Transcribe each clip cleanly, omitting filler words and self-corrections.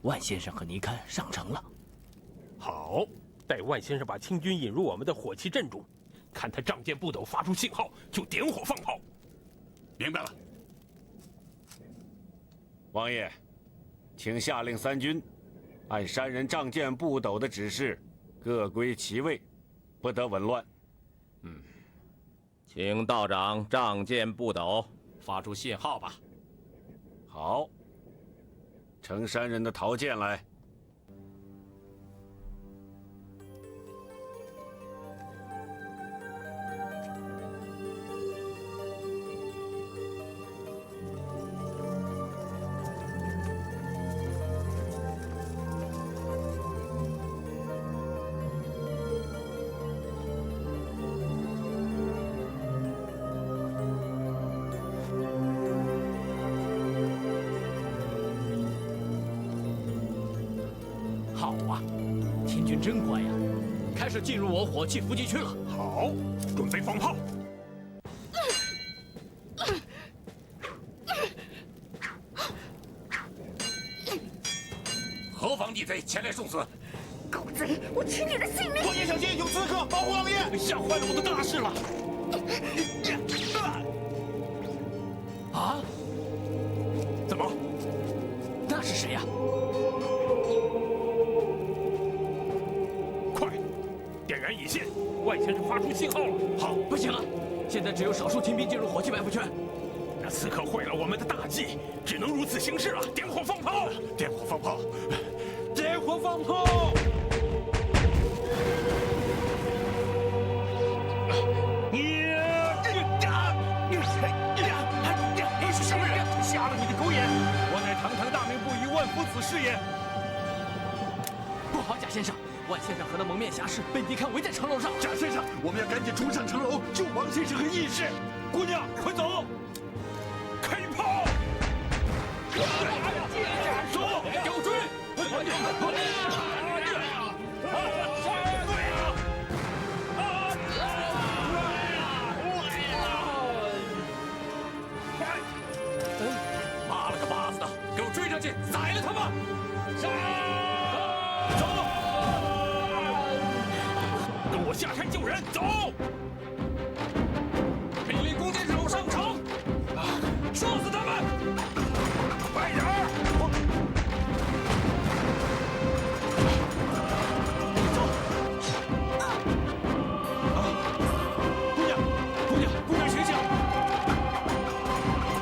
万先生和尼堪上城了。好，待万先生把清军引入我们的火器阵中，看他仗剑不斗发出信号，就点火放炮。明白了。王爷，请下令三军按山人仗剑不斗的指示，各归其位，不得紊乱。请道长仗剑不斗，发出信号吧。好，呈山人的陶剑来。好啊，天军真乖呀，开始进入我火器伏击区了。好，准备放炮。何方逆贼前来送死？狗贼！我取你的性命！王爷小心，有刺客保护王爷！吓坏了我的大事了！啊？怎么？那是谁呀？快，点燃引线！万先生发出信号了。好，不行了，现在只有少数亲兵进入火器埋伏圈。那刺客毁了我们的大计，只能如此行事了。点火放炮！点火放炮！点火放炮！你是什么人？瞎了你的狗眼！我乃堂堂大名不与万夫子是也。不好，贾先生，万先生和那蒙面侠士被尼堪围在城楼上。贾先生，我们要赶紧冲上城楼救王先生和义士。姑娘，快走！开炮！走，给我追！妈了个巴子的，给我追上去，宰了他们！走！跟我下山救人，走！命令弓箭手上城，射死他们！快点儿！姑娘醒醒！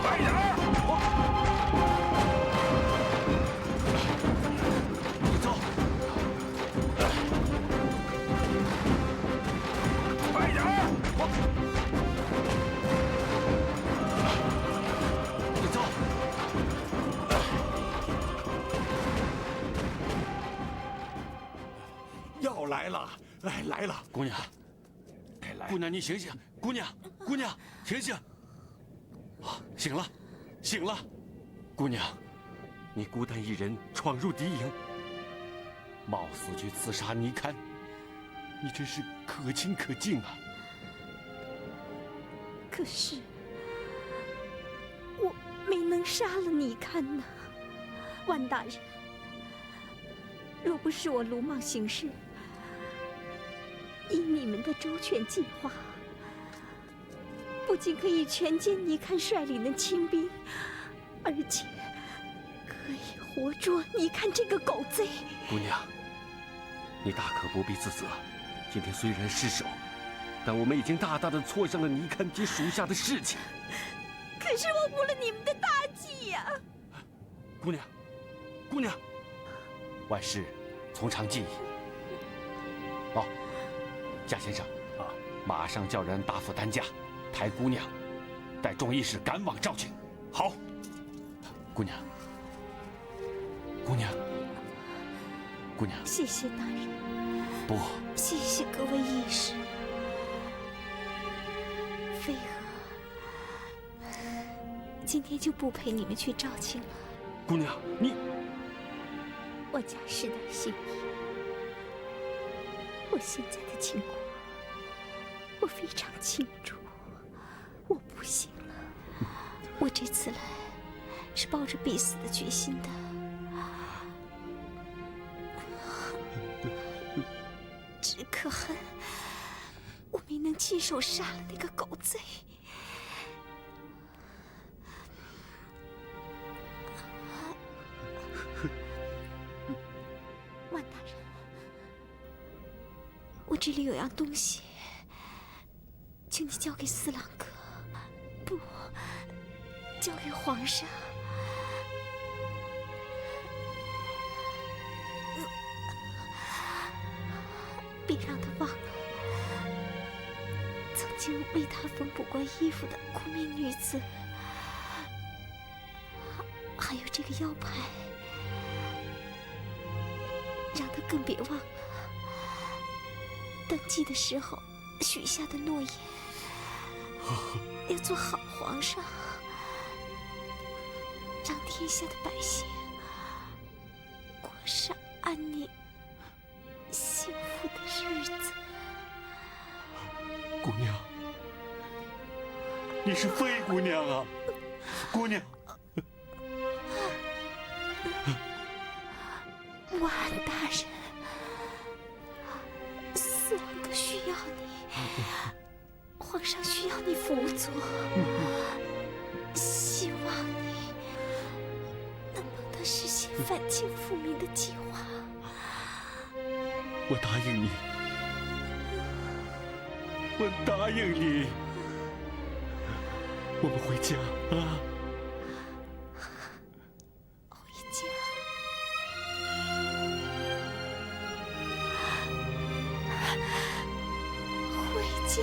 快点儿！走！快点儿！你走！要来了！哎，来了！姑娘，姑娘，你醒醒！姑娘，醒醒！啊，醒了，醒了！姑娘，你孤单一人闯入敌营，冒死去刺杀尼堪，你真是可亲可敬啊！可是我没能杀了尼堪呐，万大人。若不是我鲁莽行事，依你们的周全计划，不仅可以全歼尼堪率领的亲兵，而且可以活捉尼堪这个狗贼。姑娘，你大可不必自责。今天虽然失手，但我们已经大大的挫伤了尼堪及属下的士气。可是我误了你们的大计呀！姑娘，万事从长计议。哦，贾先生啊，马上叫人搭副担架，抬姑娘，带众义士赶往肇庆。好，姑娘，谢谢大人。不，谢谢各位义士。飞蛾，今天就不陪你们去肇庆了。姑娘，你我家世代心意，我现在的情况，我非常清楚。我不行了，我这次来是抱着必死的决心的。可恨，我没能亲手杀了那个狗贼。万大人，我这里有样东西，请你交给四郎哥，不，交给皇上。别让他忘了曾经为他缝补过衣服的苦命女子，还有这个腰牌，让他更别忘了登基的时候许下的诺言，要做好皇上，让天下的百姓过上安宁幸福的日子。姑娘，你是飞姑娘啊，姑娘。万大人，四郎哥需要你，皇上需要你辅佐，希望你能帮他实现反清复明的计划。我答应你，我答应你，我们回家啊！回家。回家。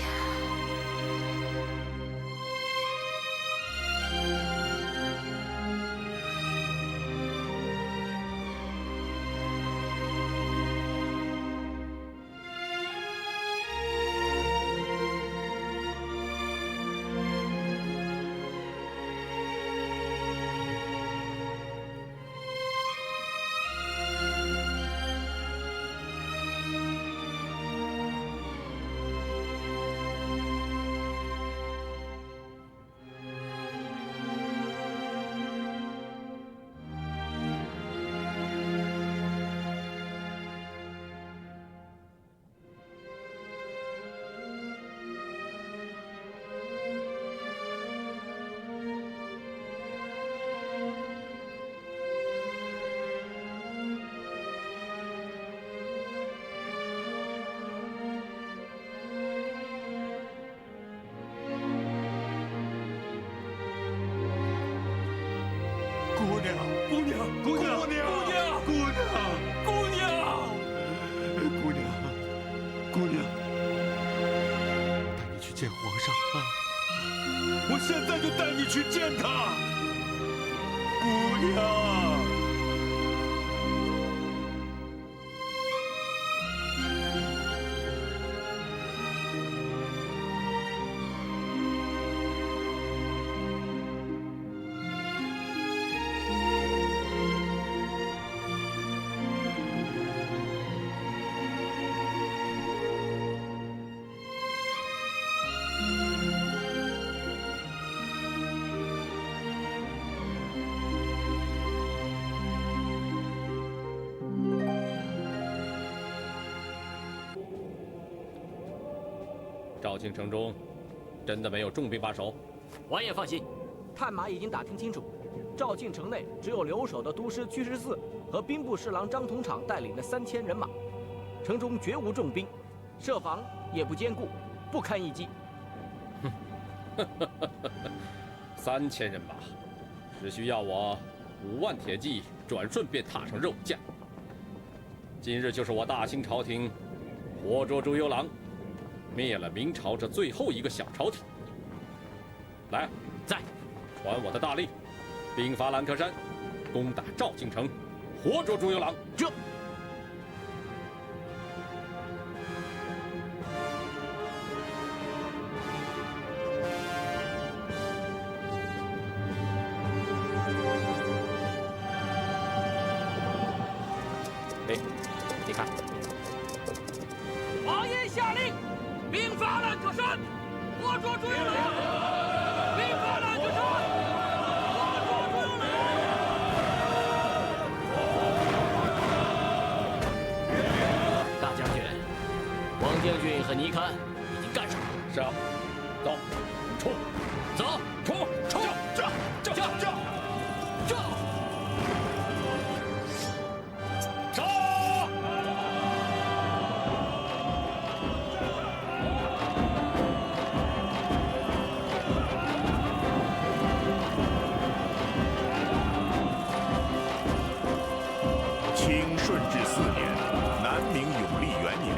姑娘，姑娘，姑娘，姑娘，姑娘，姑娘，姑娘，带你去见皇上啊！我现在就带你去见他，姑娘。肇庆城中真的没有重兵把守？王爷放心，探马已经打听清楚，肇庆城内只有留守的都师屈十四和兵部侍郎张同场带领的3000人马，城中绝无重兵，设防也不坚固，不堪一击。3000人马，只需要我5万铁骑，转瞬便踏上肉酱。今日就是我大清朝廷活捉朱由榔，灭了明朝这最后一个小朝廷。来，在，传我的大令，兵发兰克山，攻打肇庆城，活捉朱由榔。这。哎，你看，王爷下令，兵发兰克山，活捉朱由榔。兵发兰克山，活捉朱由榔。大将军，王将军和尼堪已经干上了。是啊，走，冲，走，冲，冲，这，杀！清顺治4年，南明永历元年，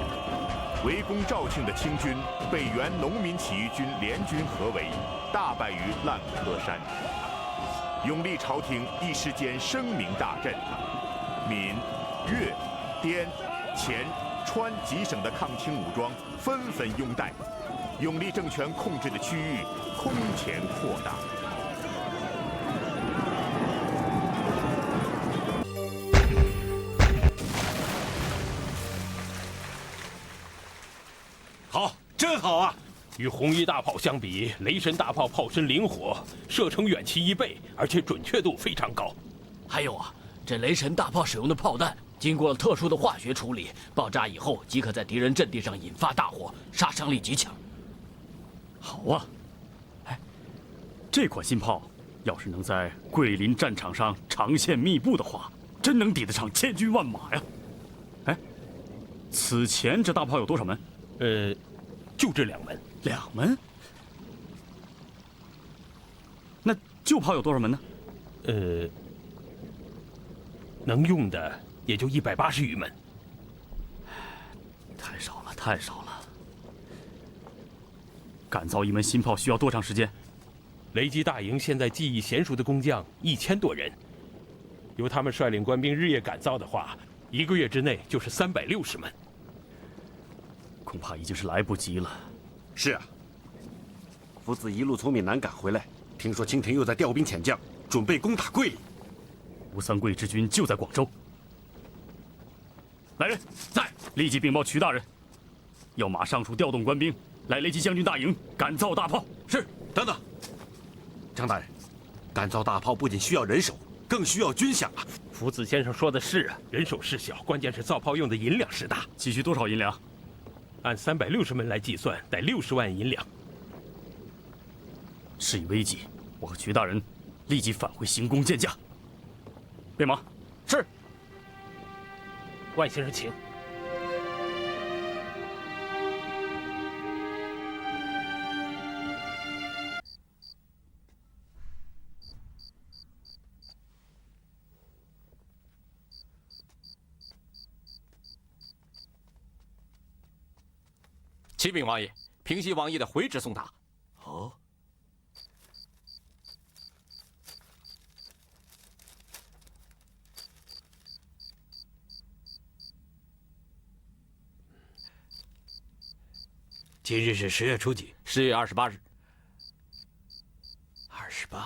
围攻肇庆的清军被原农民起义军联军合围，大败于烂柯山。永历朝廷一时间声名大振，闽、粤、滇、黔、川几省的抗清武装纷纷拥戴，永历政权控制的区域空前扩大。好，真好啊！与红衣大炮相比，雷神大炮炮身灵活，射程远其1倍，而且准确度非常高。还有啊，这雷神大炮使用的炮弹经过了特殊的化学处理，爆炸以后即可在敌人阵地上引发大火，杀伤力极强。好啊！哎，这款新炮要是能在桂林战场上长线密布的话，真能抵得上千军万马呀！哎，此前这大炮有多少门？就这2门。2门？那旧炮有多少门呢？能用的也就180余门。太少了，太少了。改造1门新炮需要多长时间？雷击大营现在技艺娴熟的工匠1000多人，由他们率领官兵日夜赶造的话，1个月之内就是360门。恐怕已经是来不及了。是啊，夫子一路从闽南赶回来，听说清廷又在调兵遣将，准备攻打桂林。吴三桂之军就在广州。来人，在，立即禀报曲大人，要马上处调动官兵来雷击将军大营，赶造大炮。是，等等，张大人，赶造大炮不仅需要人手，更需要军饷啊！福子先生说的是啊，人手事小，关键是造炮用的银两事大。急需多少银两？按360门来计算，得60万银两。事已危急，我和曲大人立即返回行宫见驾。备马。是。万先生，请。启禀王爷，平西王爷的回旨送达。哦。今日是10月初几？10月28日。28。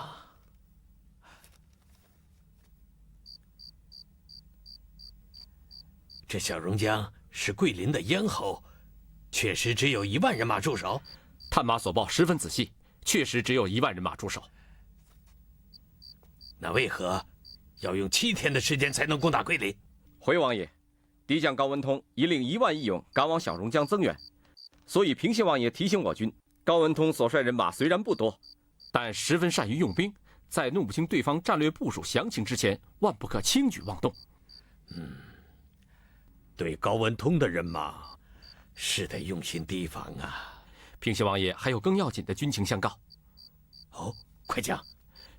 这小荣江是桂林的咽喉，确实只有1万人马驻守。探马所报十分仔细，确实只有1万人马驻守。那为何要用7天的时间才能攻打桂林？回王爷，敌将高文通已领1万义勇赶往小荣江增援。所以平西王爷提醒我军，高文通所率人马虽然不多，但十分善于用兵，在弄不清对方战略部署详情之前，万不可轻举妄动。对高文通的人马，是得用心提防啊。平西王爷还有更要紧的军情相告。哦，快讲。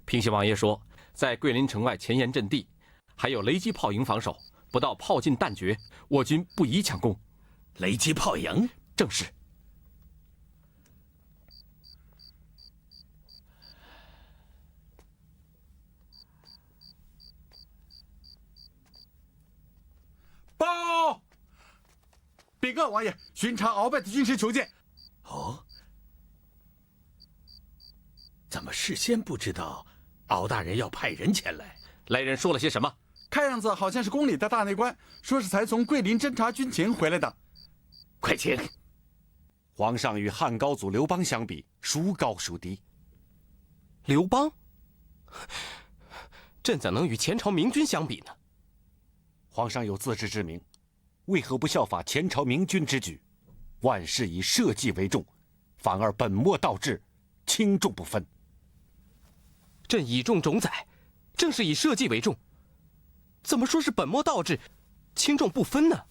平西王爷说，在桂林城外前沿阵地，还有雷击炮营防守，不到炮尽弹绝，我军不宜强攻。雷击炮营？正是。报！禀告王爷，巡查鳌拜的军师求见。哦，怎么事先不知道敖大人要派人前来？来人说了些什么？看样子好像是宫里的大内官，说是才从桂林侦察军情回来的。快请。皇上与汉高祖刘邦相比，孰高孰低？刘邦？朕怎能与前朝明君相比呢？皇上有自知之明，为何不效法前朝明君之举？万事以社稷为重，反而本末倒置，轻重不分。朕倚重冢宰，正是以社稷为重，怎么说是本末倒置，轻重不分呢？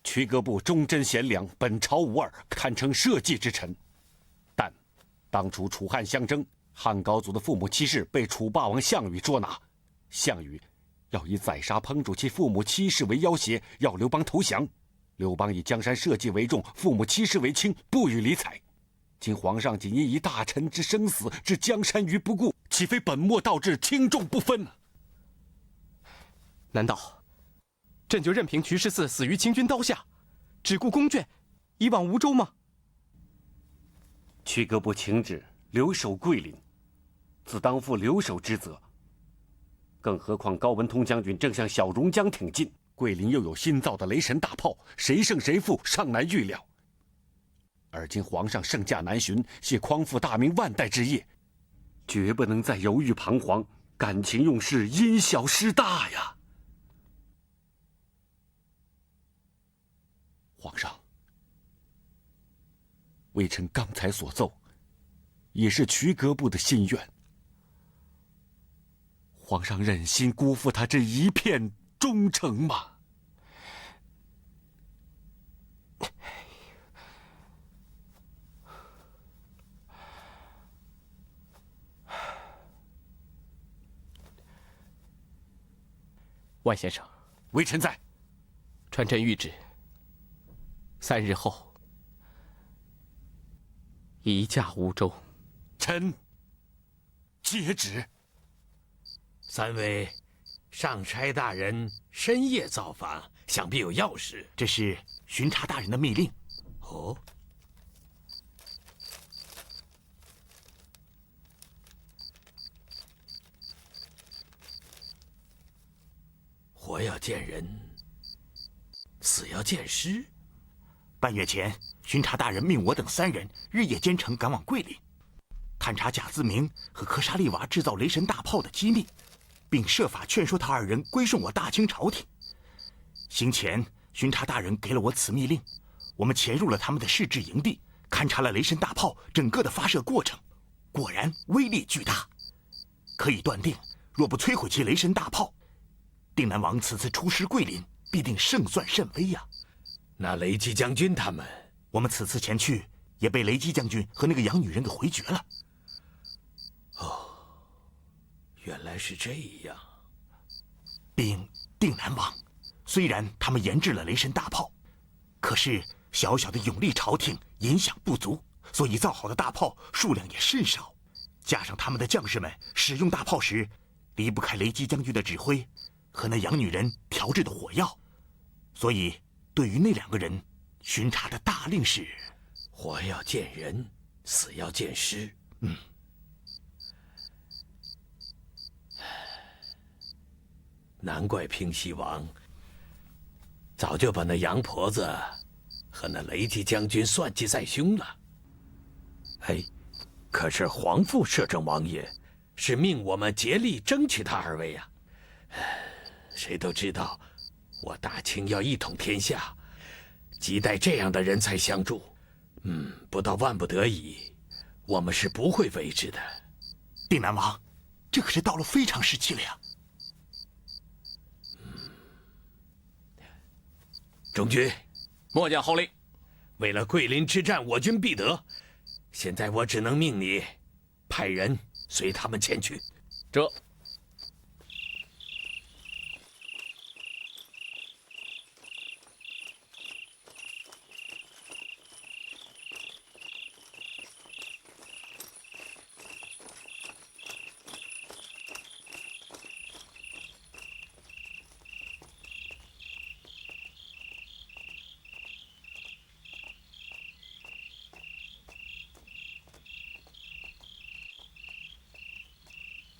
渠阁部忠贞贤良，本朝无二，堪称社稷之臣。但当初楚汉相争，汉高祖的父母七世被楚霸王项羽捉拿，项羽要以宰杀烹煮其父母七世为要挟，要刘邦投降。刘邦以江山社稷为重，父母七世为轻，不予理睬。今皇上仅因一大臣之生死，置江山于不顾，岂非本末倒置，轻重不分？难道朕就任凭瞿十四死于清军刀下，只顾宫眷，一往无周吗？渠阁部请旨留守桂林，自当负留守之责。更何况高文通将军正向小榕江挺进，桂林又有新造的雷神大炮，谁胜谁负尚难预料。而今皇上圣驾南巡，系匡复大明万代之业，绝不能再犹豫彷徨，感情用事，因小失大呀！皇上，微臣刚才所奏，也是渠阁部的心愿。皇上忍心辜负他这一片忠诚吗？万先生，微臣在。传朕谕旨，3日后移驾梧州。臣接旨。3位上差大人深夜造访，想必有要事。这是巡查大人的密令。哦。活要见人，死要见尸。半月前，巡查大人命我等3人日夜兼程赶往桂林，探查贾自明和科沙利娃制造雷神大炮的机密，并设法劝说他2人归顺我大清朝廷。行前，巡查大人给了我此密令，我们潜入了他们的试制营地，勘察了雷神大炮整个的发射过程，果然威力巨大。可以断定，若不摧毁其雷神大炮，定南王此次出师桂林，必定胜算甚微呀。那雷击将军他们，我们此次前去，也被雷击将军和那个洋女人给回绝了。哦，原来是这样。并定南王，虽然他们研制了雷神大炮，可是小小的永历朝廷影响不足，所以造好的大炮数量也甚少。加上他们的将士们使用大炮时，离不开雷击将军的指挥和那洋女人调制的火药，所以对于那2个人，巡查的大令是：活要见人，死要见尸。难怪平西王早就把那洋婆子和那雷击将军算计在胸了。哎，可是皇父摄政王爷是命我们竭力争取他2位呀。谁都知道，我大清要一统天下，亟待这样的人才相助。不到万不得已，我们是不会为之的。定南王，这可是到了非常时期了呀。中军，末将号令。为了桂林之战，我军必得。现在我只能命你派人随他们前去。这。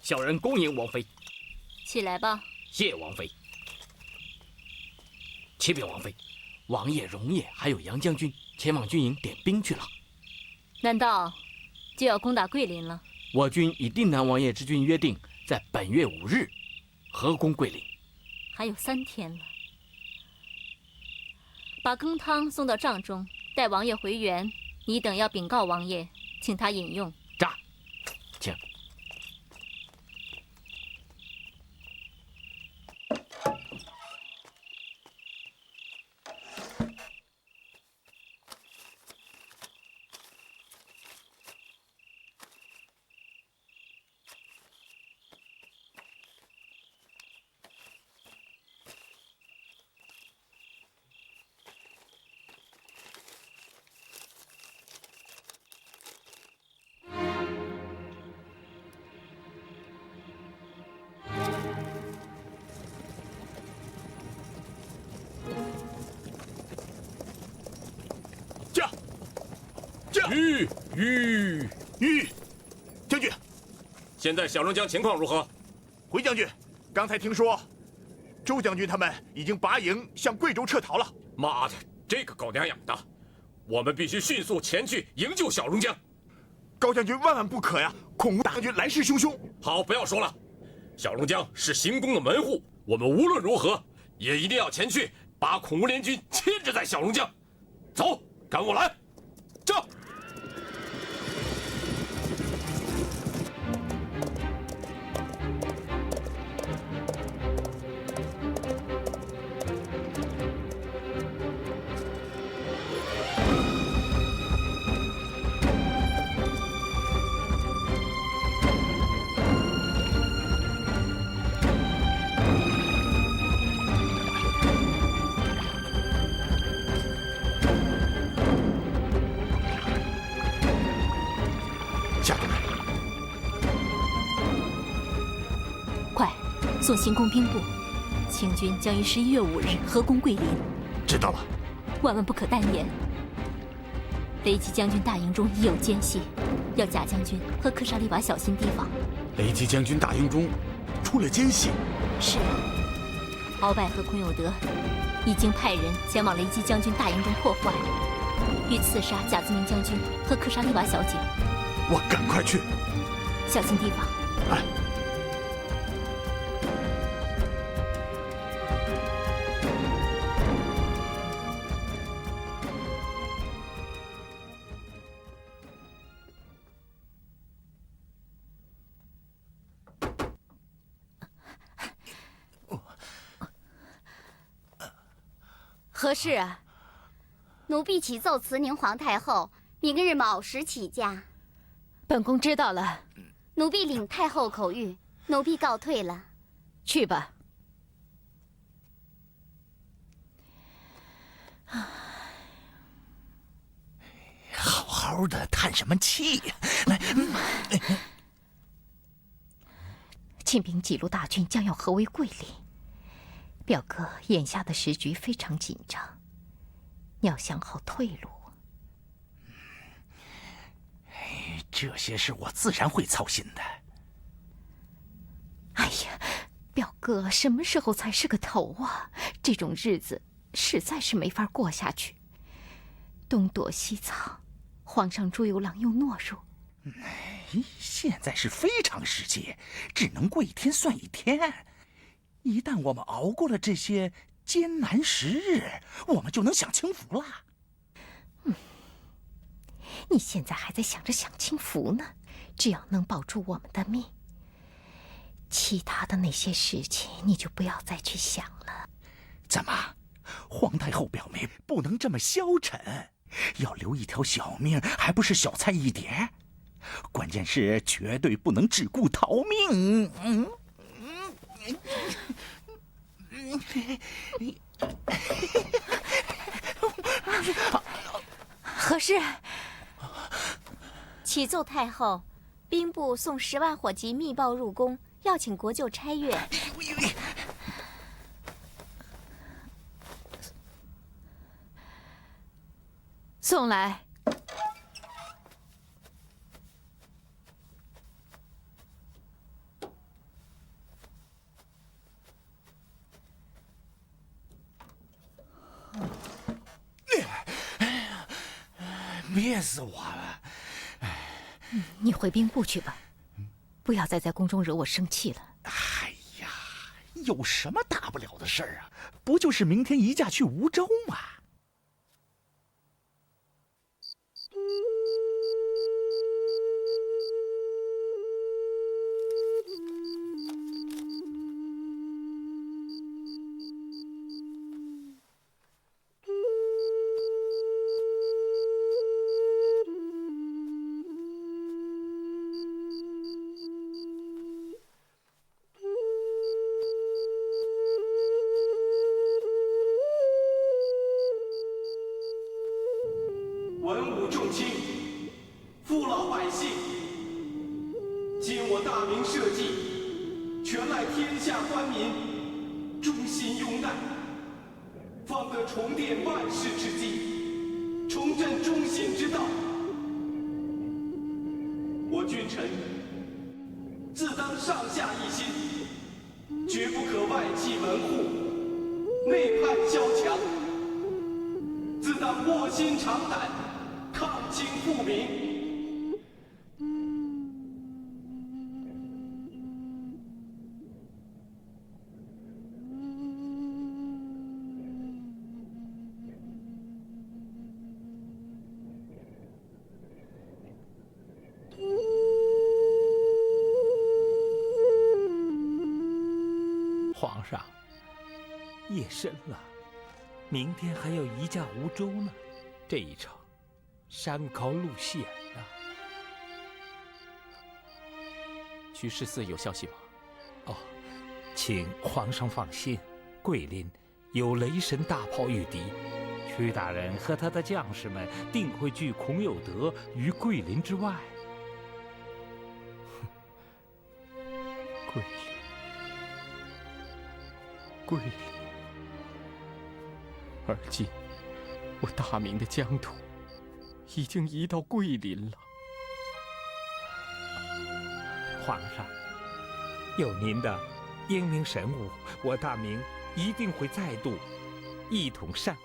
小人恭迎王妃。起来吧。谢王妃。启禀王妃，王爷、荣爷还有杨将军前往军营点兵去了。难道就要攻打桂林了？我军与定南王爷之军约定，在本月5日合攻桂林。还有3天了。把羹汤送到帐中，待王爷回园，你等要禀告王爷，请他饮用。炸，请。将军，现在小龙江情况如何？回将军，刚才听说，周将军他们已经拔营向贵州撤逃了。妈的，这个狗娘养的！我们必须迅速前去营救小龙江。高将军万万不可呀！恐大将军来势汹汹。好，不要说了，小龙江是行宫的门户，我们无论如何也一定要前去，把孔武联军牵制在小龙江。走，跟我来，这。送行宫兵部，清军将于11月5日合攻桂林。知道了，万万不可怠言。雷击将军大营中已有奸细，要贾将军和克沙利瓦小心提防。雷击将军大营中出了奸细？是啊，鳌拜和孔有德已经派人前往雷击将军大营中破坏，欲刺杀贾自明将军和克沙利瓦小姐。我赶快去，小心提防。哎。何事啊？奴婢启奏慈宁皇太后，明日卯时起驾。本宫知道了。奴婢领太后口谕，奴婢告退了。去吧。好好的叹什么气呀？来，清兵几路大军将要合围桂林。表哥，眼下的时局非常紧张，你要想好退路。这些事我自然会操心的。哎呀，表哥，什么时候才是个头啊？这种日子实在是没法过下去。东躲西藏，皇上朱由榔又懦弱。现在是非常时期，只能过一天算一天。一旦我们熬过了这些艰难时日，我们就能享清福了。你现在还在想着享清福呢？只要能保住我们的命，其他的那些事情你就不要再去想了。怎么，皇太后表妹不能这么消沉，要留一条小命，还不是小菜一碟？关键是绝对不能只顾逃命。何事？启奏太后，兵部送10万火急密报入宫，要请国舅差阅。送来。憋死我了！你回兵部去吧，不要再在宫中惹我生气了。哎呀，有什么大不了的事儿啊？不就是明天移驾去梧州吗？下官民忠心拥戴，方得重奠万世之基，重振中兴之道。我君臣自当上下一心，绝不可外戚门户，内叛萧墙。自当卧薪尝胆，抗清复明。皇上，夜深了，明天还有一驾梧州呢。这一场，山高路险啊。屈氏寺有消息吗？哦，请皇上放心，桂林有雷神大炮御敌，屈大人和他的将士们定会拒孔有德于桂林之外。桂林。桂林，而今我大明的疆土已经移到桂林了。皇上，有您的英明神武，我大明一定会再度一统山河。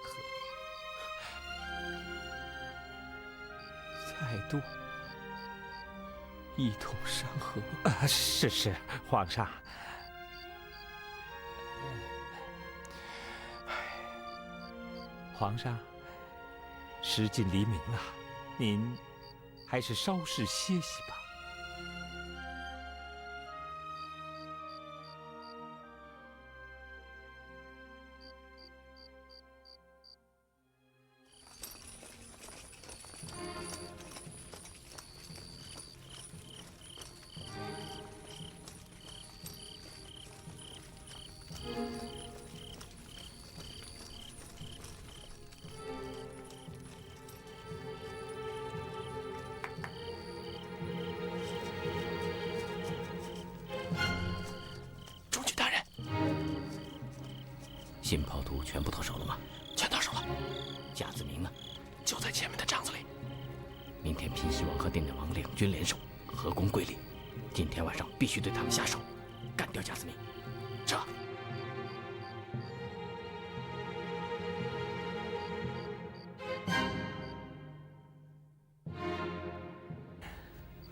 再度一统山河？是，皇上。皇上，时近黎明了，您还是稍事歇息吧。新炮徒全部到手了吗？全到手了。贾子明呢？就在前面的帐子里。明天平西王和定远王两军联手，合攻桂林。今天晚上必须对他们下手，干掉贾子明。这。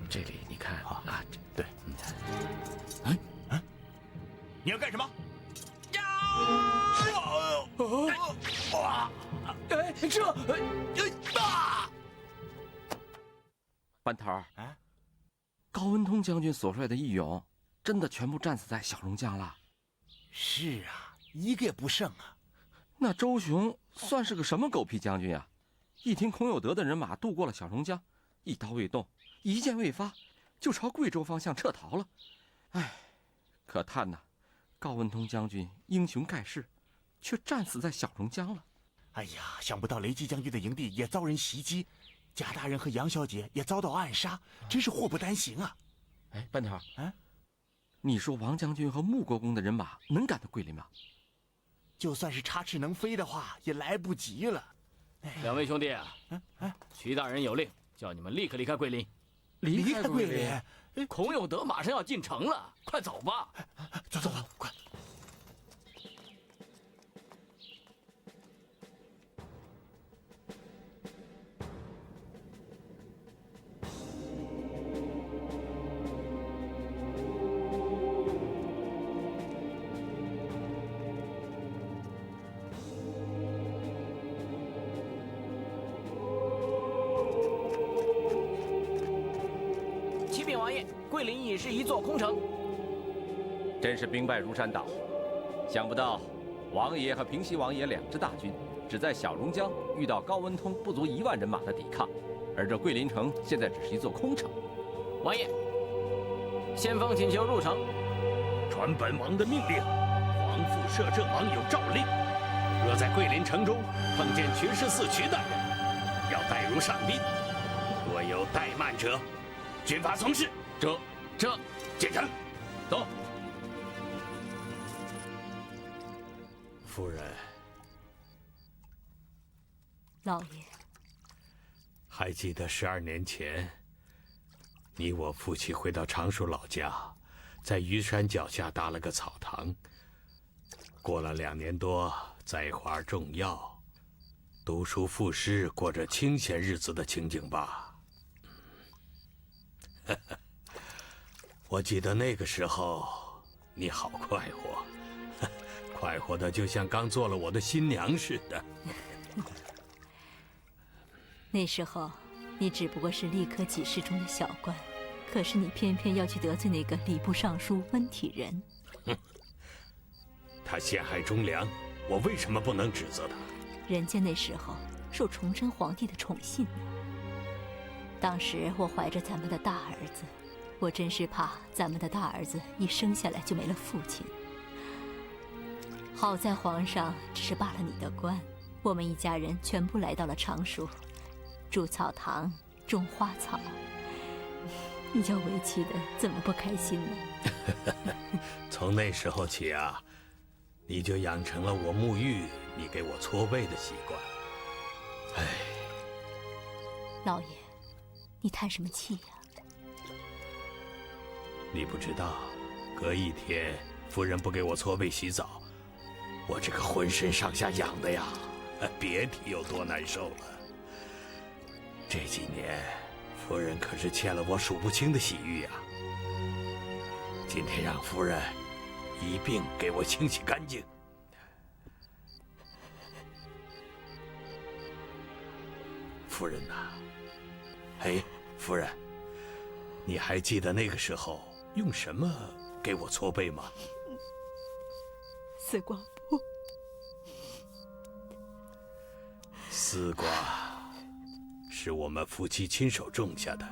这里你看啊，对，你要干什么？班头儿，高文通将军所率的义勇，真的全部战死在小龙江了？是啊，一个也不剩啊。那周雄算是个什么狗屁将军啊？一听孔有德的人马渡过了小龙江，一刀未动，一箭未发，就朝贵州方向撤逃了。唉，可叹呐，高文通将军英雄盖世，却战死在小龙江了。哎呀，想不到雷击将军的营地也遭人袭击，贾大人和杨小姐也遭到暗杀，真是祸不单行啊！哎，班头，你说王将军和穆国公的人马能赶到桂林吗？就算是插翅能飞的话，也来不及了。两位兄弟啊，徐大人有令，叫你们立刻离开桂林。离开桂林？孔有德马上要进城了，快走吧！走，快！启禀王爷，桂林已是一座空城。真是兵败如山倒，想不到王爷和平西王爷两支大军，只在小龙江遇到高文通不足1万人马的抵抗，而这桂林城现在只是一座空城。王爷，先锋请求入城。传本王的命令，皇父摄政王有诏令，若在桂林城中碰见瞿氏寺瞿大人，要带入上宾，若有怠慢者，军法从事。这，进城，走。夫人，老爷，还记得12年前，你我夫妻回到常熟老家，在榆山脚下搭了个草堂。过了2年多，栽花种药，读书赋诗，过着清闲日子的情景吧？我记得那个时候，你好快活，快活的就像刚做了我的新娘似的。那时候，你只不过是吏科给事中的小官，可是你偏偏要去得罪那个礼部尚书温体仁。他陷害忠良，我为什么不能指责他？人家那时候受崇祯皇帝的宠信呢。当时我怀着咱们的大儿子，我真是怕咱们的大儿子一生下来就没了父亲。好在皇上只是罢了你的官，我们一家人全部来到了常熟，筑草堂，种花草。你叫为妻的怎么不开心呢？从那时候起啊，你就养成了我沐浴你给我搓背的习惯。哎，老爷，你叹什么气呀？你不知道，隔一天夫人不给我搓背洗澡，我这个浑身上下痒的呀，别提有多难受了。这几年，夫人可是欠了我数不清的洗浴呀。今天让夫人一并给我清洗干净。夫人呐，哎，夫人，你还记得那个时候用什么给我搓背吗？丝瓜布。丝瓜是我们夫妻亲手种下的。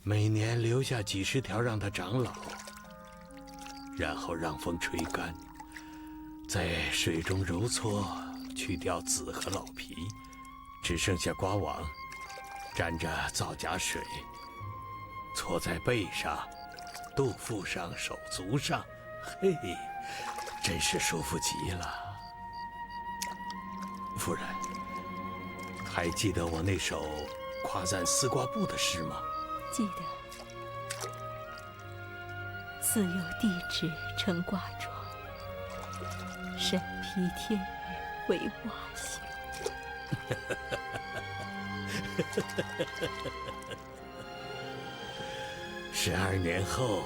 每年留下几十条让它长老，然后让风吹干，在水中揉搓，去掉籽和老皮，只剩下瓜网，沾着皂荚水，搓在背上、肚腹上、手足上，嘿，真是舒服极了。夫人，还记得我那首夸赞丝瓜布的诗吗？记得，似有地质成瓜状，身披天羽为蛙形。12年后，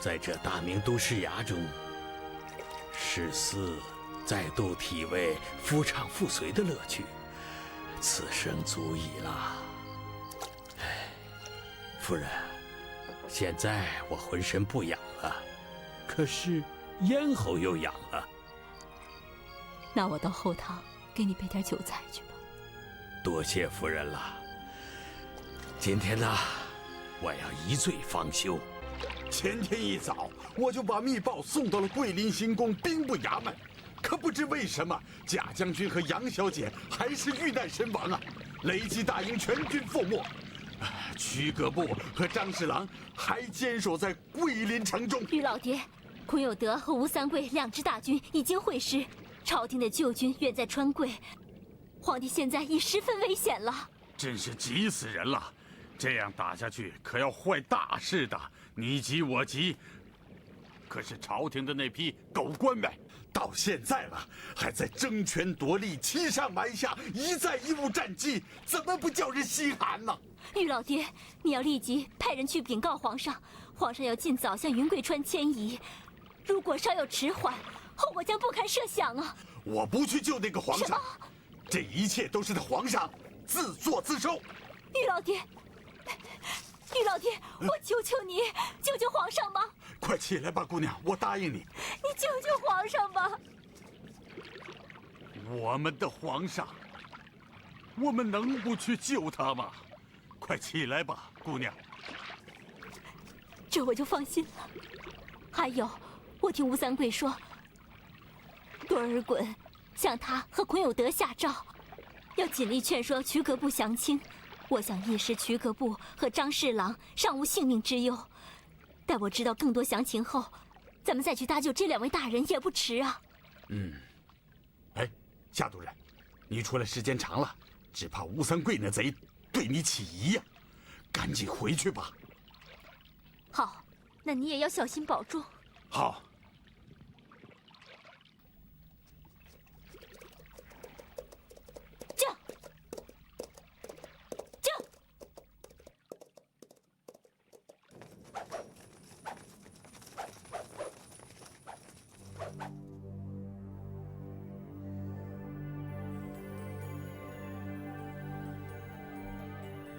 在这大明都市衙中，诗词再度体味夫唱妇随的乐趣，此生足矣了。夫人，现在我浑身不痒了，可是咽喉又痒了。那我到后堂给你备点酒菜去吧。多谢夫人了。今天呢，我要一醉方休。前天一早，我就把密报送到了桂林行宫兵部衙门，可不知为什么贾将军和杨小姐还是遇难身亡啊！雷击大营全军覆没。曲葛部和张侍郎还坚守在桂林城中。于老爹，孔有德和吴三桂2支大军已经会师，朝廷的救军远在川贵，皇帝现在已十分危险了。真是急死人了！这样打下去可要坏大事的，你急我急。可是朝廷的那批狗官们，到现在了，还在争权夺利、欺上瞒下、一再贻误战机，怎么不叫人心寒呢？于老爹，你要立即派人去禀告皇上，皇上要尽早向云贵川迁移。如果稍有迟缓，后果将不堪设想啊！我不去救那个皇上，这一切都是他皇上自作自受。于老爹，于老爹，我求求你，救救皇上吧！快起来吧，姑娘，我答应你。你救救皇上吧！我们的皇上，我们能不去救他吗？快起来吧，姑娘。这我就放心了。还有，我听吴三桂说，多尔衮向他和孔有德下诏，要尽力劝说曲葛部降清。我想一时曲葛部和张侍郎尚无性命之忧，待我知道更多详情后，咱们再去搭救这2位大人也不迟啊。哎，夏督人，你出来时间长了，只怕吴三桂那贼对你起疑呀，赶紧回去吧。好，那你也要小心保重。好。驾！驾！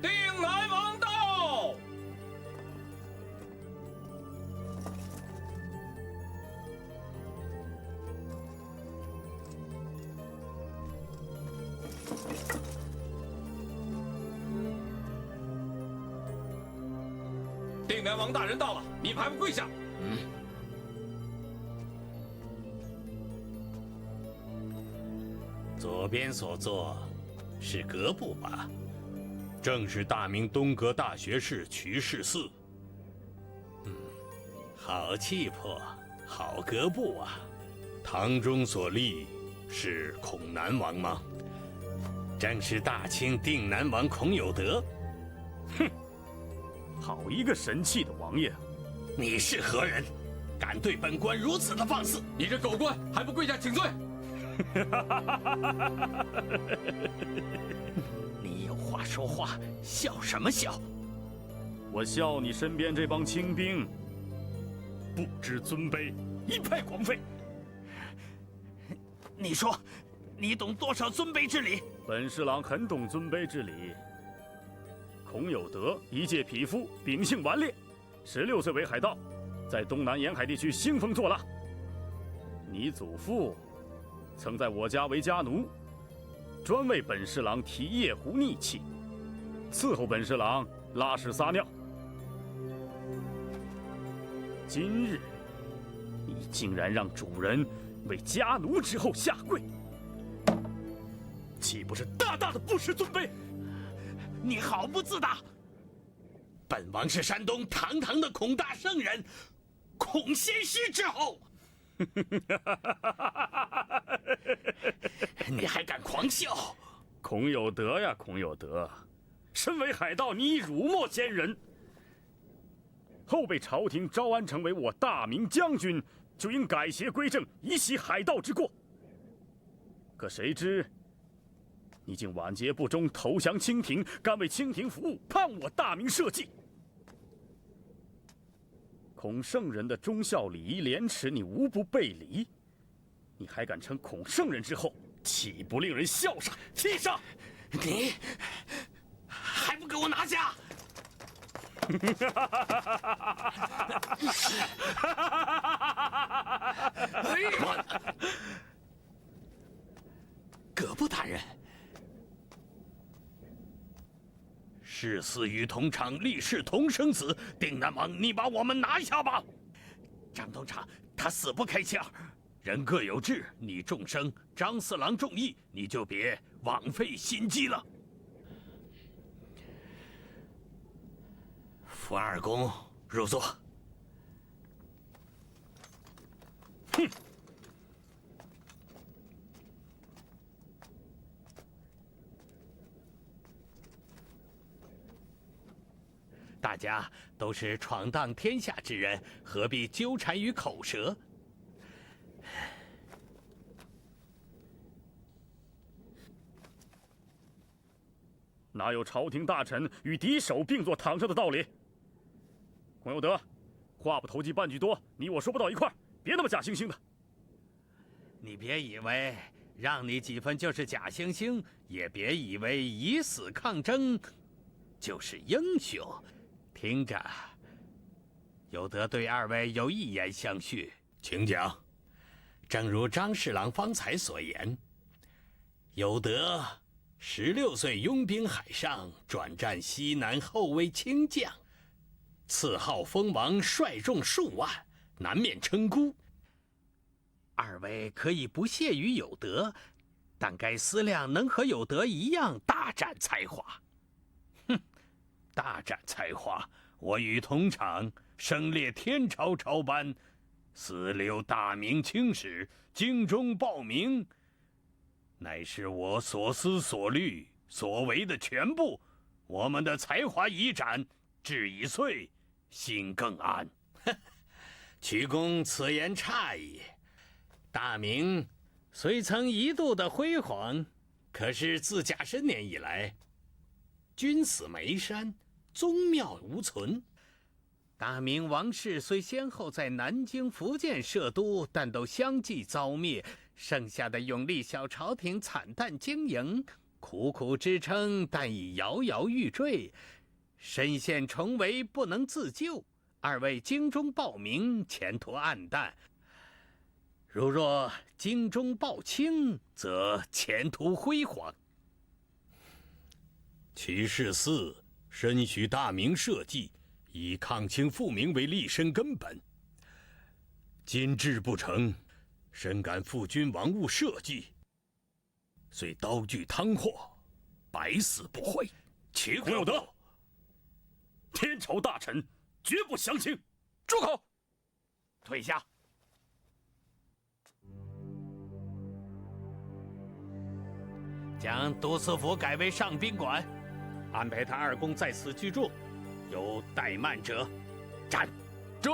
定南王到！定南王大人到了，你们还不跪下？左边所做是阁部吧？正是大明东阁大学士瞿世嗣。好气魄，好阁部啊！堂中所立是孔南王吗？正是大清定南王孔有德。哼，好一个神气的王爷！你是何人？敢对本官如此的放肆？你这狗官还不跪下请罪！你有话说话，笑什么笑？我笑你身边这帮清兵不知尊卑，一派狂吠。你说，你懂多少尊卑之礼？本侍郎很懂尊卑之礼。孔有德一介匹夫，秉性顽劣，16岁为海盗，在东南沿海地区兴风作浪。你祖父曾在我家为家奴，专为本侍郎提夜壶逆器，伺候本侍郎拉屎撒尿。今日，你竟然让主人为家奴之后下跪，岂不是大大的不识尊卑？你好不自大！本王是山东堂堂的孔大圣人，孔先师之后。你还敢狂笑？孔有德呀，孔有德，身为海盗，你已辱没先人，后被朝廷招安成为我大明将军，就应改邪归正，以洗海盗之过。可谁知，你竟晚节不忠，投降清廷，甘为清廷服务，叛我大明社稷。孔圣人的忠孝礼仪廉耻，你无不背离，你还敢称孔圣人之后，岂不令人笑煞气煞？你还不给我拿下！葛部大人，誓死与同场立誓同生子，定南王，你把我们拿下吧！张东厂他死不开窍，人各有志，你重生，张四郎重义，你就别枉费心机了。福二公入座。哼！大家都是闯荡天下之人，何必纠缠于口舌？哪有朝廷大臣与敌手并坐躺着的道理？孔有德，话不投机半句多，你我说不到一块儿，别那么假惺惺的。你别以为让你几分就是假惺惺，也别以为以死抗争就是英雄。听着，有德对二位有一言相叙，请讲。正如张侍郎方才所言，有德16岁拥兵海上，转战西南后为清将，赐号封王，率众数万，南面称孤。二位可以不屑于有德，但该思量能和有德一样大展才华。大展才华，我与同场声列天朝朝班，四六大明清史，京中报名，乃是我所思所虑所为的全部。我们的才华已展，志已遂，心更安。曲公此言差矣。大明虽曾一度的辉煌，可是自甲申年以来，君死梅山，宗庙无存。大明王室虽先后在南京、福建设都，但都相继遭灭。剩下的永历小朝廷惨淡经营，苦苦支撑，但已摇摇欲坠，身陷重围，不能自救。二位京中报名，前途暗淡。如若京中报清，则前途辉煌。齐氏嗣深许大明社稷，以抗清复明为立身根本。今志不成，深感父君亡物社稷，虽刀具汤祸，百死不悔。且孔有德，天朝大臣绝不相信。住口！退下。将都司府改为上宾馆，安排他二公在此居住。有怠慢者，斩。这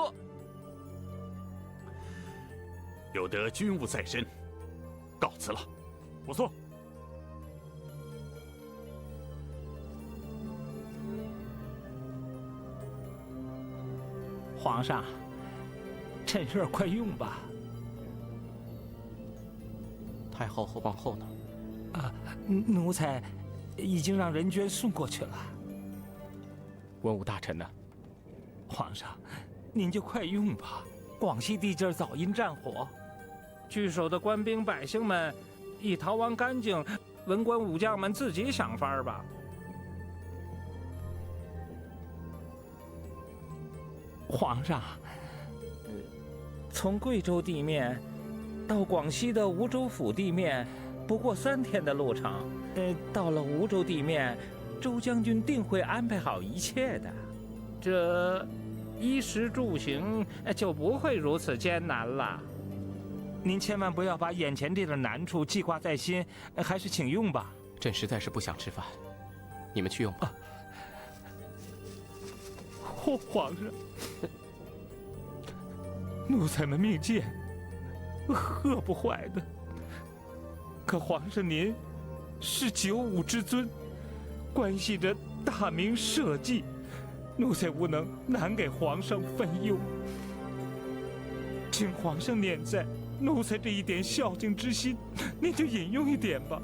有得军务在身，告辞了。不错。皇上，趁热快用吧。太后和王后呢？奴才已经让人捐送过去了。文武大臣呢？皇上，您就快用吧。广西地界早因战火，据守的官兵百姓们已逃亡干净，文官武将们自己想法吧。皇上，从贵州地面到广西的梧州府地面，不过3天的路程。到了梧州地面，周将军定会安排好一切的。这衣食住行就不会如此艰难了。您千万不要把眼前这点难处记挂在心，还是请用吧。朕实在是不想吃饭，你们去用吧。皇上，奴才们命贱，饿不坏的。可皇上您是九五之尊，关系着大明社稷，奴才无能难给皇上分忧，请皇上念在奴才这一点孝敬之心，您就引用一点吧。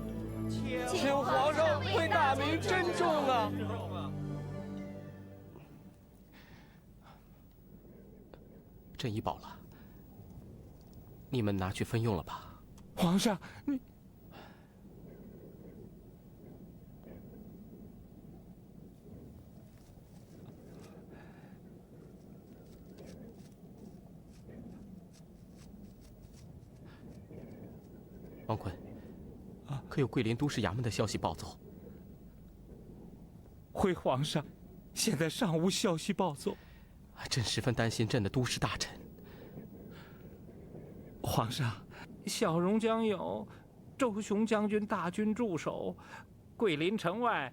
请皇上为大明珍重啊！朕已饱了，你们拿去分用了吧。皇上，你。王坤，可有桂林都市衙门的消息报奏？回皇上，现在尚无消息报奏。朕十分担心朕的都市大臣。皇上，小荣将有周雄将军大军驻守，桂林城外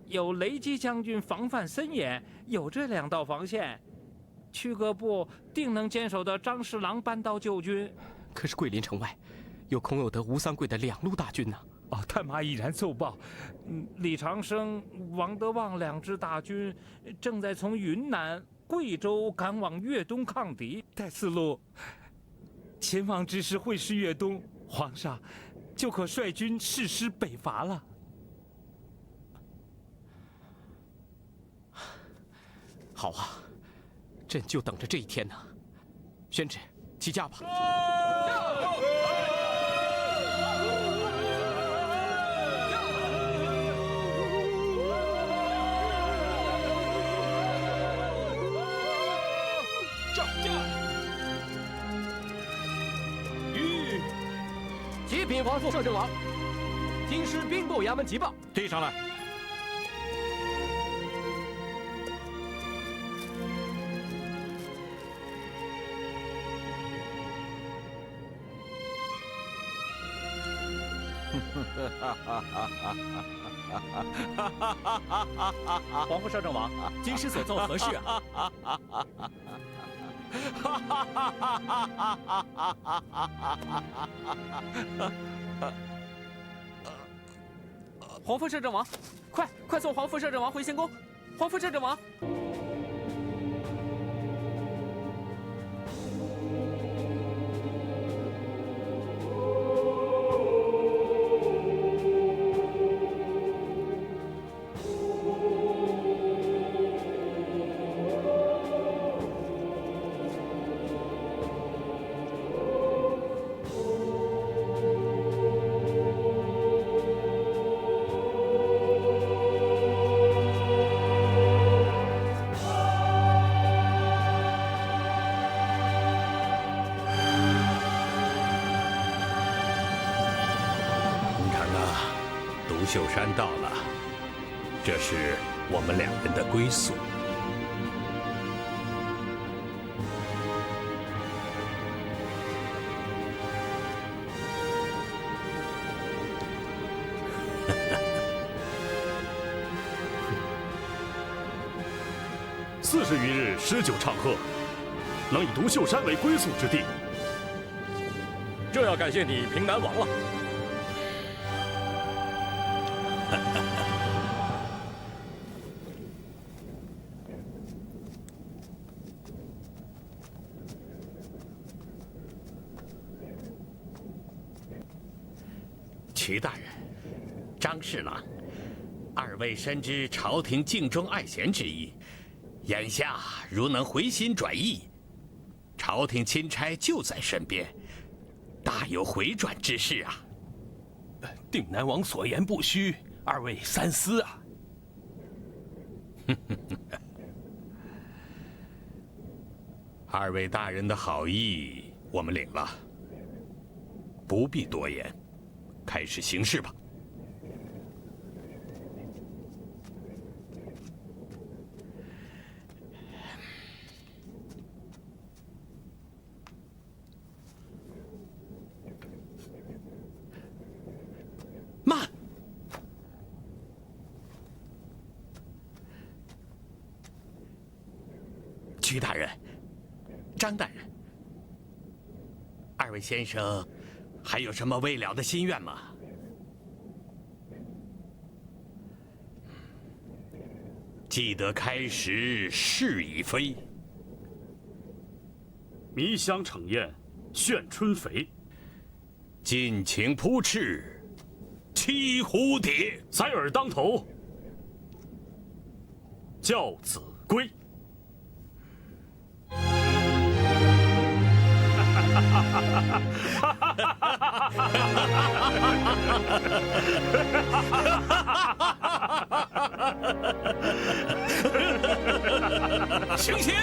有雷击将军防范森严，有这2道防线，区各部定能坚守的张侍郎搬刀救军。可是桂林城外有孔有德、吴三桂的2路大军呢。探马已然奏报，李长生、王德旺2支大军正在从云南、贵州赶往粤东抗敌。待4路前往之时会师粤东，皇上就可率军誓师北伐了。好啊，朕就等着这一天呢。宣旨，起驾吧。启禀皇父摄政王，京师兵部衙门急报，递上来。皇父摄政王，今时所奏何事啊？皇父摄政王，快送皇父摄政王回仙宫！皇父摄政王。独秀山到了，这是我们两人的归宿。40余日诗酒唱和，能以独秀山为归宿之地，这要感谢你平南王了。瞿大人、张侍郎，二位深知朝廷敬重爱贤之意，眼下如能回心转意，朝廷钦差就在身边，大有回转之势啊！定南王所言不虚，二位三思啊！二位大人的好意，我们领了，不必多言，开始行事吧。慢！瞿大人、张大人，二位先生还有什么未了的心愿吗？记得开时是已非。迷香盛宴，炫春肥。尽情扑翅，栖蝴蝶。宰尔当头，教子归。醒醒！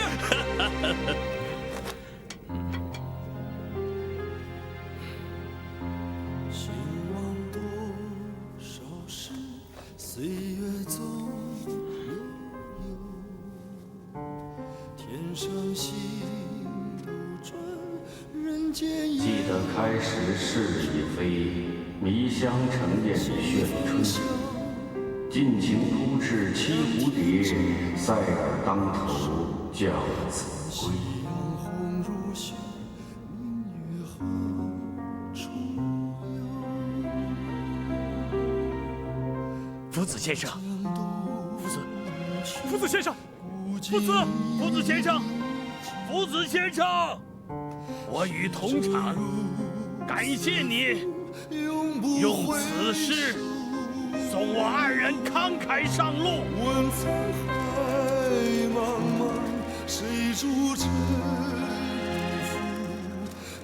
希望多少事，岁月总悠悠，天上星如转，人间记得开时是已非，迷香盛宴炫春肥。尽情扑翅栖蝴蝶，塞尔当头教子归。夫子先生，夫子先生，夫子先生，夫子先生，我与同场感谢你用此诗送我二人慷慨上路。问沧海茫茫，谁主沉浮？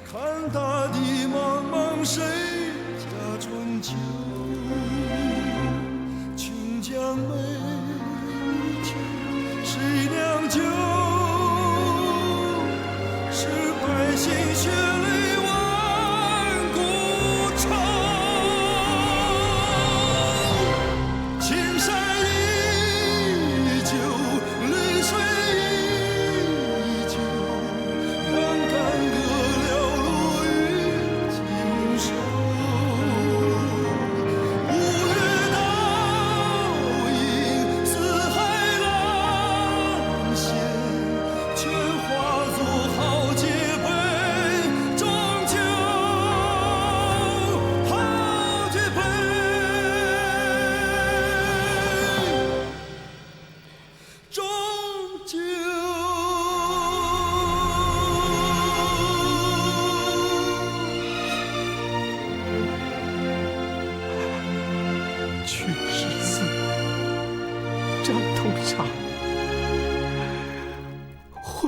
看大地茫茫，谁家春秋？琼浆美酒，谁酿酒？是百姓血泪万古愁。青山依旧，绿水依旧，让干戈寥落于今生。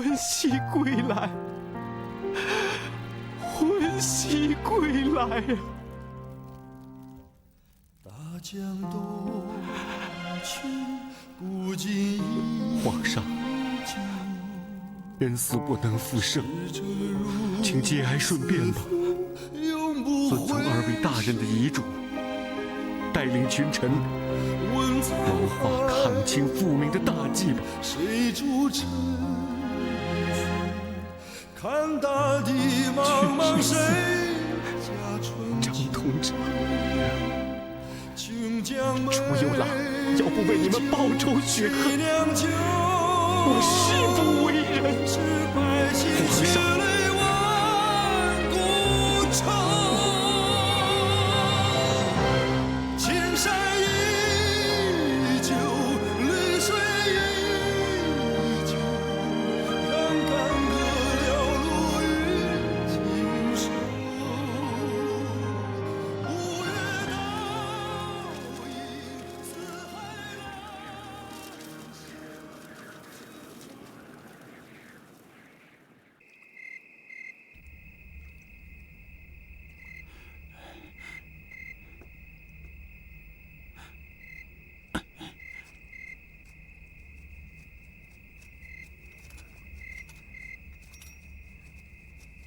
魂兮归来，魂兮归来呀！皇上，人死不能复生，请节哀顺变吧。遵从二位大人的遗嘱，带领群臣谋划抗清复明的大计吧。谁主臣？看大地茫茫，谁家春？张同志，朱由郎要不为你们报仇雪恨，我誓不为人。皇上。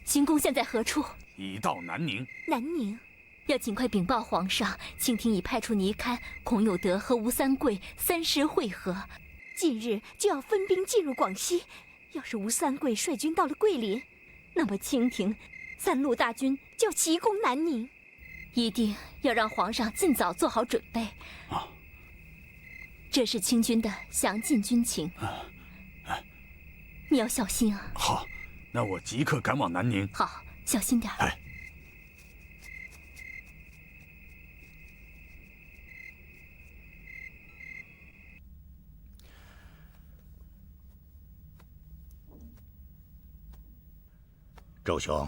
行宫现在何处？已到南宁。南宁，要尽快禀报皇上，清廷已派出尼堪、孔有德和吴三桂3师会合，近日就要分兵进入广西。要是吴三桂率军到了桂林，那么清廷3路大军就要齐攻南宁，一定要让皇上尽早做好准备。这是清军的详尽军情，你要小心啊。好。那我即刻赶往南宁。好，小心点。哎，周雄，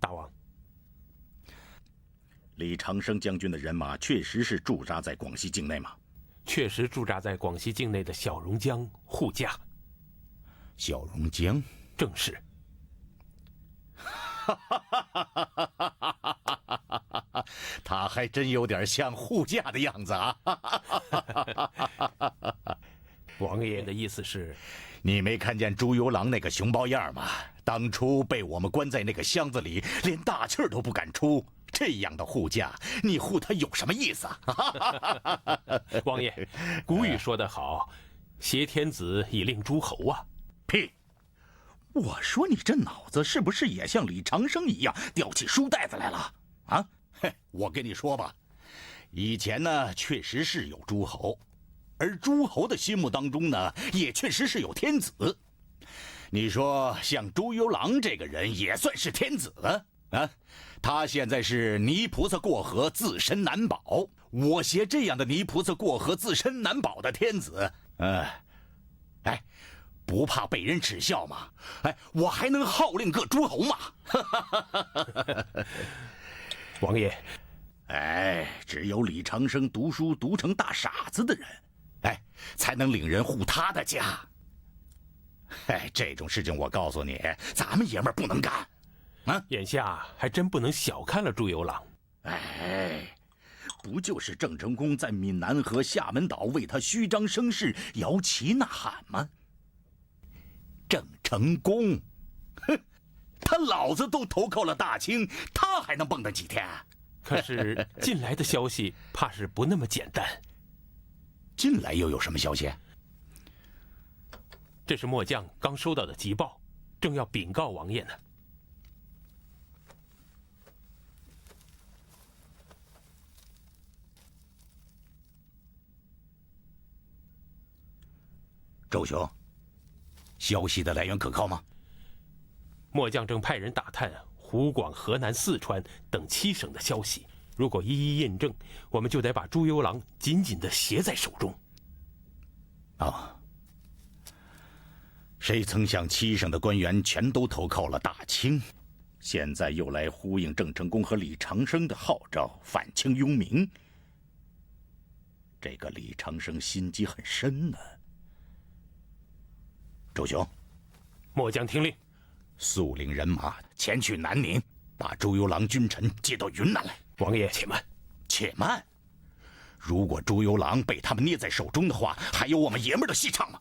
大王，李长生将军的人马确实是驻扎在广西境内吗？确实驻扎在广西境内的小榕江护驾。小榕江，正是。他还真有点像护驾的样子啊！王爷的意思是，你没看见朱由郎那个熊包样吗？当初被我们关在那个箱子里，连大气儿都不敢出。这样的护驾，你护他有什么意思啊？王爷，古语说得好，挟天子以令诸侯啊。屁！我说你这脑子是不是也像李长生一样掉起书袋子来了啊？嘿，我跟你说吧，以前呢确实是有诸侯，而诸侯的心目当中呢也确实是有天子。你说像朱由郎这个人也算是天子啊？他现在是泥菩萨过河，自身难保。我挟这样的泥菩萨过河，自身难保的天子，哎。不怕被人耻笑吗？哎，我还能号令各诸侯吗？王爷，哎，只有李长生读书读成大傻子的人，哎，才能领人护他的家。哎，这种事情我告诉你，咱们爷们儿不能干。啊，眼下还真不能小看了朱由郎。哎，不就是郑成功在闽南和厦门岛为他虚张声势、摇旗呐喊吗？郑成功，哼，他老子都投靠了大清，他还能蹦跶几天？可是近来的消息怕是不那么简单。近来又有什么消息？这是末将刚收到的急报，正要禀告王爷呢。周雄，消息的来源可靠吗？末将正派人打探湖广、河南、四川等7省的消息，如果一一印证，我们就得把朱由郎紧紧地挟在手中。谁曾想7省的官员全都投靠了大清，现在又来呼应郑成功和李长生的号召，反清拥明。这个李长生心机很深呢。周雄，末将听令，速领人马前去南宁，把朱由榔君臣接到云南来。王爷，且慢，且慢。如果朱由榔被他们捏在手中的话，还有我们爷们的戏唱吗？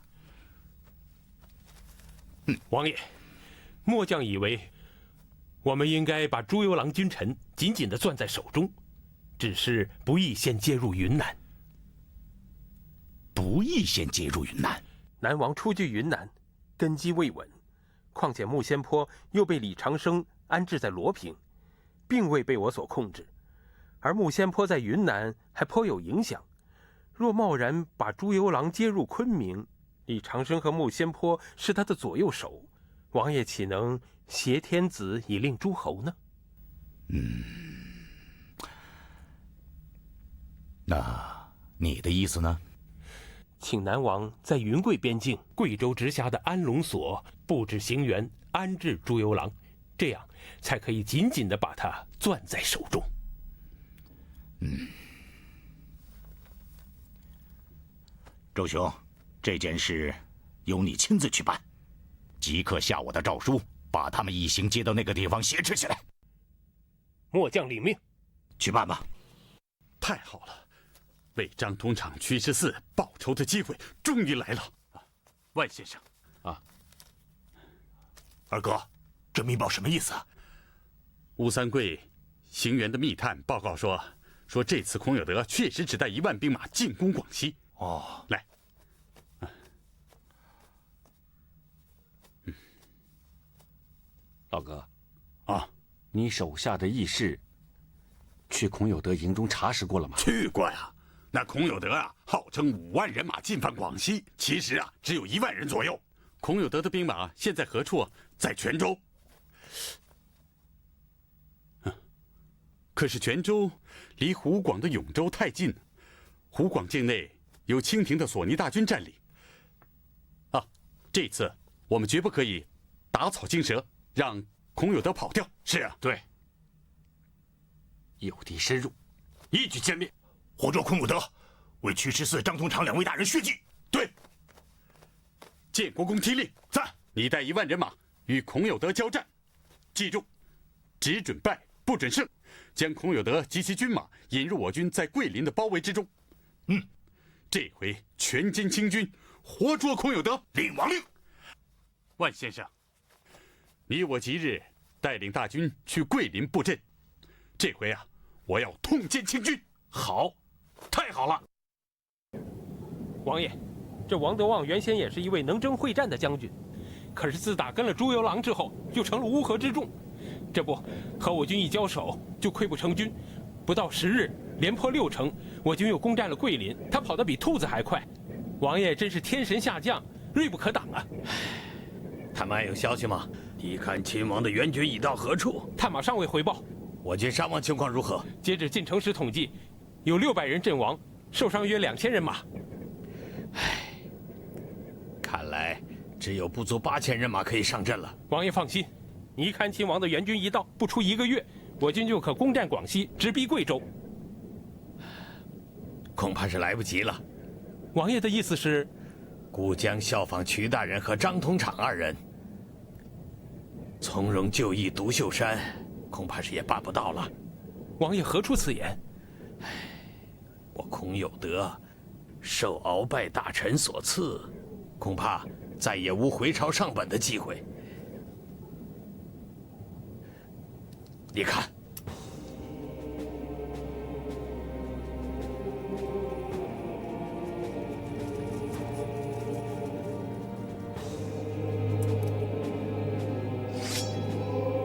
王爷，末将以为，我们应该把朱由榔君臣紧紧地攥在手中，只是不宜先接入云南。不宜先接入云南。南王初居云南，根基未稳，况且穆仙坡又被李长生安置在罗平，并未被我所控制。而穆仙坡在云南还颇有影响，若贸然把朱由榔接入昆明，李长生和穆仙坡是他的左右手，王爷岂能挟天子以令诸侯呢？那你的意思呢？请南王在云贵边境贵州直辖的安龙所布置刑园，安置朱由榔，这样才可以紧紧地把他攥在手中。周雄，这件事由你亲自去办，即刻下我的诏书，把他们一行接到那个地方挟持起来。末将领命，去办吧。太好了，为张通场屈师寺报仇的机会终于来了。万先生，二哥，这密报什么意思啊？吴三桂刑园的密探报告说这次孔有德确实只带1万兵马进攻广西。来，老哥，你手下的义士去孔有德营中查实过了吗？去过呀。那孔有德号称5万人马进犯广西，其实只有1万人左右。孔有德的兵马现在何处？在泉州。可是泉州离湖广的永州太近，湖广境内有清廷的索尼大军占领。这次我们绝不可以打草惊蛇，让孔有德跑掉。是啊，对。诱敌深入，一举歼灭，活捉孔有德，为屈师寺张通场2位大人血祭。对。建国公听令，在。你带1万人马与孔有德交战，记住，只准败不准胜，将孔有德及其军马引入我军在桂林的包围之中。这回全歼清军，活捉孔有德。领王令。万先生，你我即日带领大军去桂林布阵。这回我要痛歼清军。好，太好了。王爷，这王德旺原先也是一位能征会战的将军，可是自打跟了朱由榔之后，就成了乌合之众。这不，和我军一交手就溃不成军，不到10日，连破6城，我军又攻占了桂林，他跑得比兔子还快。王爷真是天神下降，锐不可挡啊！他们还有消息吗？你看秦王的援军已到何处？探马尚未回报。我军伤亡情况如何？截止进城时统计，有600人阵亡，受伤约2000人马。看来只有不足8000人马可以上阵了。王爷放心，尼堪亲王的援军一到，不出1个月，我军就可攻占广西，直逼贵州。恐怕是来不及了。王爷的意思是，孤将效仿瞿大人和张通场2人，从容就义独秀山，恐怕是也办不到了。王爷何出此言？我孔有德受鳌拜大臣所赐，恐怕再也无回朝上本的机会。你看，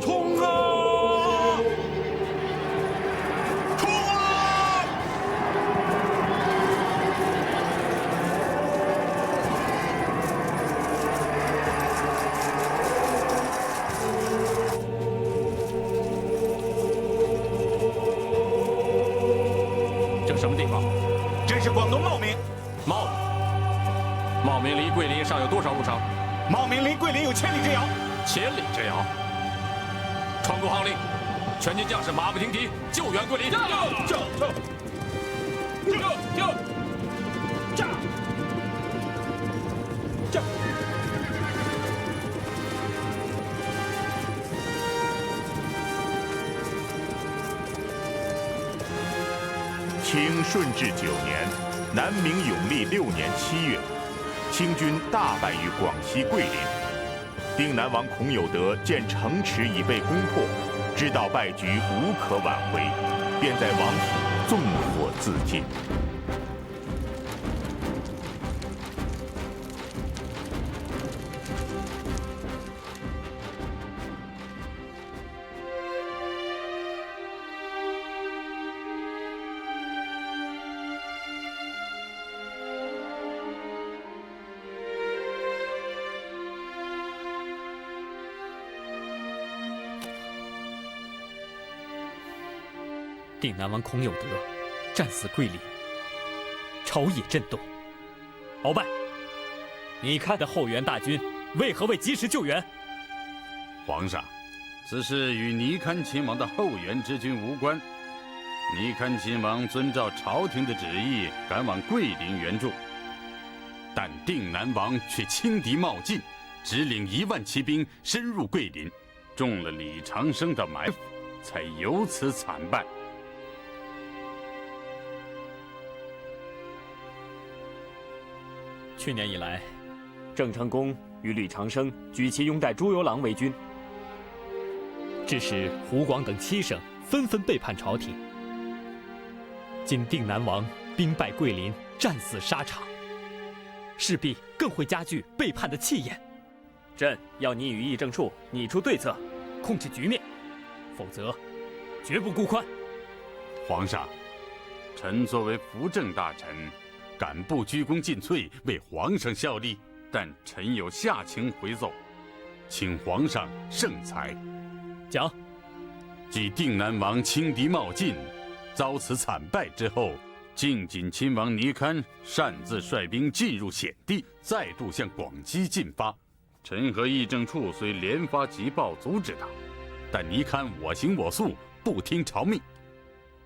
冲啊！冲啊！这什么地方？这是广东茂名。茂名离桂林尚有多少路程？茂名离桂林有千里之遥。千里之遥。传国号令，全军将士马不停蹄，救援桂林。清顺治9年，南明永历6年7月，清军大败于广西桂林。定南王孔有德见城池已被攻破，知道败局无可挽回，便在王府纵火自尽。定南王孔有德战死桂林，朝野震动。鳌拜，你看的后援大军为何未及时救援？皇上，此事与尼堪亲王的后援之军无关。尼堪亲王遵照朝廷的旨意赶往桂林援助，但定南王却轻敌冒进，只领1万骑兵深入桂林，中了李长生的埋伏，才由此惨败。去年以来，郑成功与吕长生举旗拥戴朱由榔为君，致使湖广等7省纷纷背叛朝廷。今定南王兵败桂林，战死沙场，势必更会加剧背叛的气焰。朕要你与议政处拟出对策，控制局面，否则绝不顾宽。皇上，臣作为辅政大臣，敢不鞠躬尽瘁，为皇上效力，但臣有下情回奏，请皇上圣裁。讲。继定南王轻敌冒进，遭此惨败之后，靖锦亲王尼堪擅自率兵进入险地，再度向广西进发。臣和议政处虽连发急报阻止他，但尼堪我行我素，不听朝命。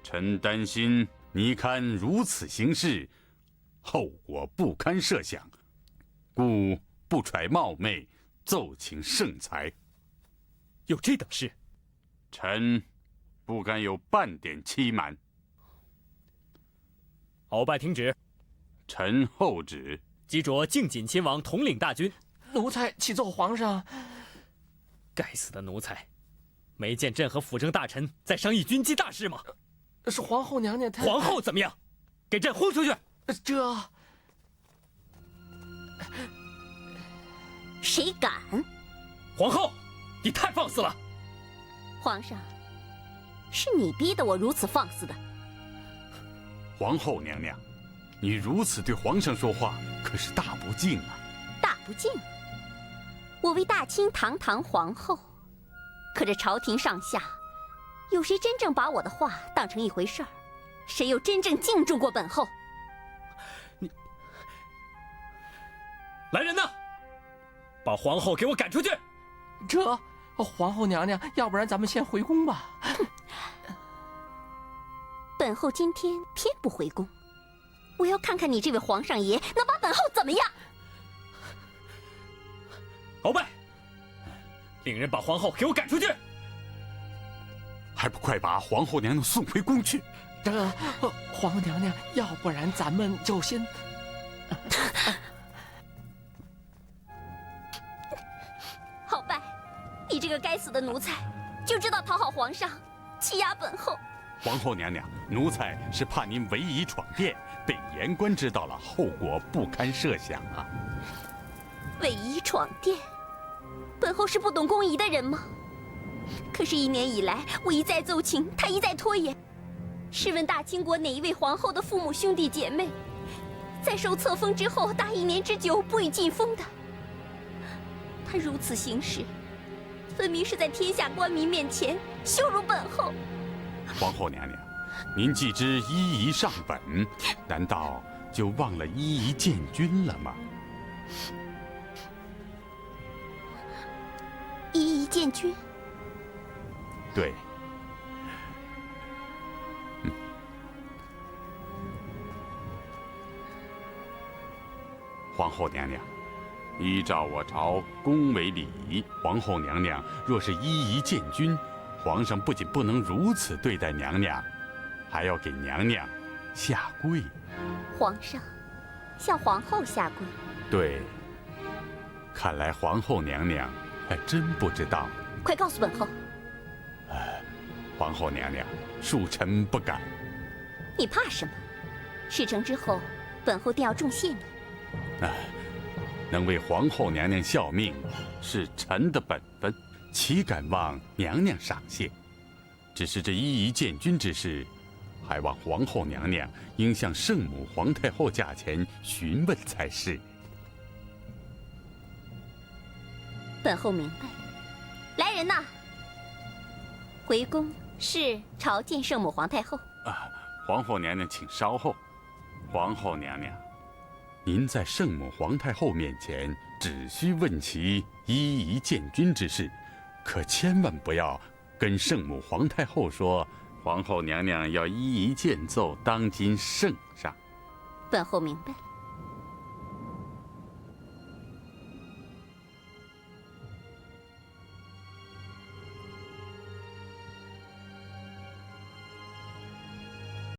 臣担心尼堪如此行事，后果不堪设想，故不揣冒昧，奏请圣裁。有这等事？臣不敢有半点欺瞒。鳌拜听旨。臣后旨。即着靖锦亲王统领大军。奴才启奏皇上。该死的奴才，没见朕和辅政大臣在商议军机大事吗？是皇后娘娘她。皇后怎么样？给朕轰出去！这谁敢？皇后，你太放肆了！皇上，是你逼得我如此放肆的。皇后娘娘，你如此对皇上说话，可是大不敬啊！大不敬？我为大清堂堂皇后，可这朝廷上下，有谁真正把我的话当成一回事儿？谁又真正敬重过本后？你来人呐！把皇后给我赶出去！这皇后娘娘，要不然咱们先回宫吧。本后今天偏不回宫，我要看看你这位皇上爷能把本后怎么样。鳌拜，令人把皇后给我赶出去！还不快把皇后娘娘送回宫去！这皇后娘娘，要不然咱们就先……鳌拜，你这个该死的奴才，就知道讨好皇上，欺压本后。皇后娘娘，奴才是怕您违仪闯殿，被言官知道了，后果不堪设想啊！违仪闯殿，本后是不懂宫仪的人吗？可是1年以来，我一再奏请，他一再拖延。试问大清国哪一位皇后的父母兄弟姐妹，在受册封之后达1年之久不予进封的？他如此行事，分明是在天下官民面前羞辱本后。皇后娘娘，您既知依仪上本，难道就忘了依仪建军了吗？依仪建军？对。皇后娘娘，依照我朝宫闱礼仪，皇后娘娘若是依仪建军，皇上不仅不能如此对待娘娘，还要给娘娘下跪。皇上向皇后下跪。对，看来皇后娘娘还真不知道。快告诉本后。皇后娘娘，恕臣不敢。你怕什么？事成之后，本后定要重谢你。能为皇后娘娘效命，是臣的本分，岂敢望娘娘赏谢？只是这一仪建军之事，还望皇后娘娘应向圣母皇太后驾前询问才是。本后明白。来人呐！回宫是朝见圣母皇太后。皇后娘娘，请稍后。皇后娘娘，您在圣母皇太后面前只需问其一仪建军之事，可千万不要跟圣母皇太后说皇后娘娘要一仪建奏当今圣上。本后明白了。